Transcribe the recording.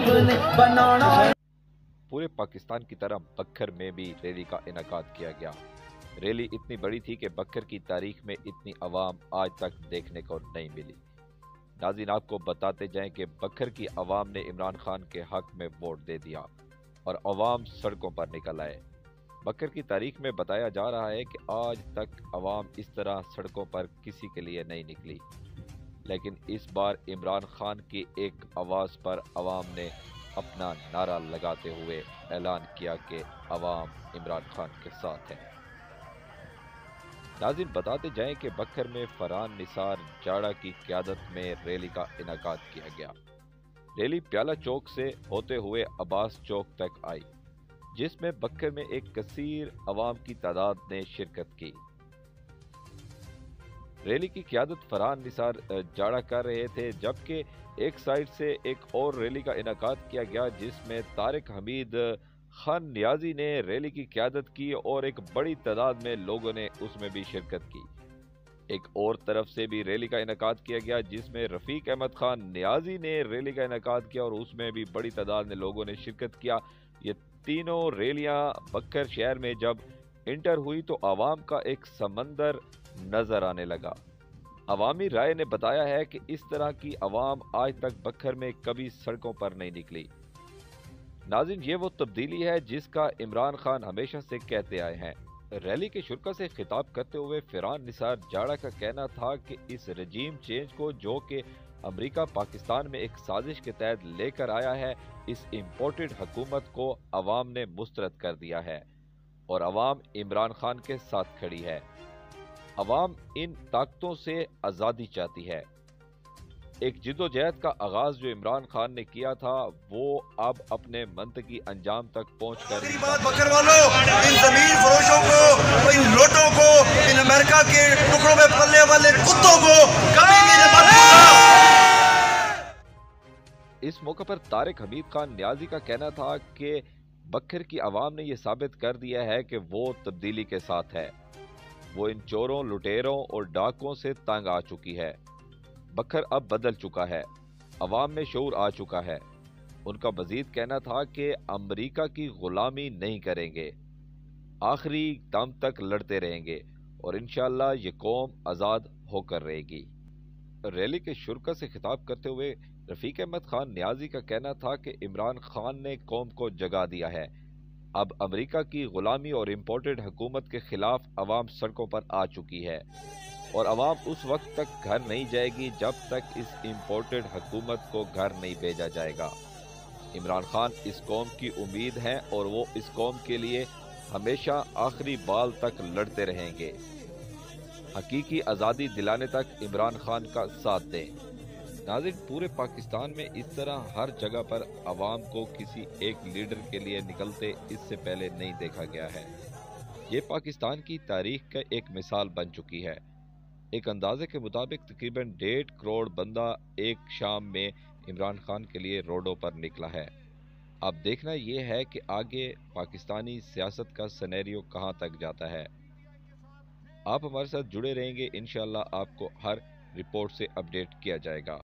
अपने बनाना। पूरे पाकिस्तान की तरह बक्खर में भी रैली का इनेकाद किया गया। रैली इतनी बड़ी थी कि बक्खर की तारीख में इतनी आवाम आज तक देखने को नहीं मिली। नाज़रीन, आपको बताते जाएं कि बक्खर की आवाम ने इमरान खान के हक में वोट दे दिया और आवाम सड़कों पर निकल आए। बक्खर की तारीख में बताया जा रहा है कि आज तक आवाम इस तरह सड़कों पर किसी के लिए नहीं निकली, लेकिन इस बार इमरान खान की एक आवाज़ पर आवाम ने अपना नारा लगाते हुए ऐलान किया कि आवाम इमरान खान के साथ है। नाज़रीन, बताते जाएं कि बक्खर में फरहान निसार जाड़ा की क़यादत में रैली का इनेकाद किया गया। रैली प्याला चौक से होते हुए अब्बास चौक तक आई, जिसमें बक्खर में एक कसीर अवाम की तादाद ने शिरकत की। रैली की क़यादत फरहान निसार जाड़ा कर रहे थे, जबकि एक साइड से एक और रैली का इनेकाद किया गया जिसमें तारिक हमीद खान नियाजी ने रैली की क़यादत की और एक बड़ी तादाद में लोगों ने उसमें भी शिरकत की। एक और तरफ से भी रैली का इनेकाद किया गया जिसमें रफीक अहमद खान नियाजी ने रैली का इनेकाद किया और उसमें भी बड़ी तादाद में लोगों ने शिरकत किया। ये तीनों रैलियां बक्खर शहर में जब इंटर हुई तो आवाम का एक समंदर नजर आने लगा। अवामी राय ने बताया है कि इस तरह की आवाम आज तक बक्खर में कभी सड़कों पर नहीं निकली। नाज़रीन, ये वो तब्दीली है जिसका इमरान खान हमेशा से कहते आए हैं। रैली के शुरा से खिताब करते हुए फरहान निसार जाड़ा का कहना था कि इस रजीम चेंज को, जो कि अमेरिका पाकिस्तान में एक साजिश के तहत लेकर आया है, इस इम्पोर्टेड हुकूमत को अवाम ने मुस्तरद कर दिया है और अवाम इमरान खान के साथ खड़ी है। अवाम इन ताकतों से आज़ादी चाहती है। एक जिद्दोजहद का आगाज जो इमरान खान ने किया था वो अब अपने मंतकी अंजाम तक पहुंचकर बकर वालों, इन जमीन फरोशों को, इन लोटों को, इन अमेरिका के टुकड़ों में पलने वाले कुत्तों को कभी भी नहीं मारूंगा। इस मौके पर तारिक हमीद खान नियाजी का कहना था कि बक्खर की आवाम ने यह साबित कर दिया है कि वो तब्दीली के साथ है। वो इन चोरों, लुटेरों और डाकुओं से तंग आ चुकी है। बक्खर अब बदल चुका है, अवाम में शऊर आ चुका है। उनका मजीद कहना था कि अमेरिका की गुलामी नहीं करेंगे, आखिरी दम तक लड़ते रहेंगे और इंशाअल्लाह ये कौम आज़ाद होकर रहेगी। रैली के शुरा से खिताब करते हुए रफीक अहमद खान नियाजी का कहना था कि इमरान खान ने कौम को जगा दिया है। अब अमेरिका की गुलामी और इम्पोर्टेड हुकूमत के खिलाफ अवाम सड़कों पर आ चुकी है और अवाम उस वक्त तक घर नहीं जाएगी जब तक इस इम्पोर्टेड हुकूमत को घर नहीं भेजा जाएगा। इमरान खान इस कौम की उम्मीद है और वो इस कौम के लिए हमेशा आखिरी बाल तक लड़ते रहेंगे। हकीकी आज़ादी दिलाने तक इमरान खान का साथ दें। नाज़रीन, पूरे पाकिस्तान में इस तरह हर जगह पर अवाम को किसी एक लीडर के लिए निकलते इससे पहले नहीं देखा गया है। ये पाकिस्तान की तारीख का एक मिसाल बन चुकी है। एक अंदाजे के मुताबिक तकरीबन 1.5 करोड़ बंदा एक शाम में इमरान खान के लिए रोडों पर निकला है। अब देखना यह है कि आगे पाकिस्तानी सियासत का सिनेरियो कहां तक जाता है। आप हमारे साथ जुड़े रहेंगे, इंशाअल्लाह आपको हर रिपोर्ट से अपडेट किया जाएगा।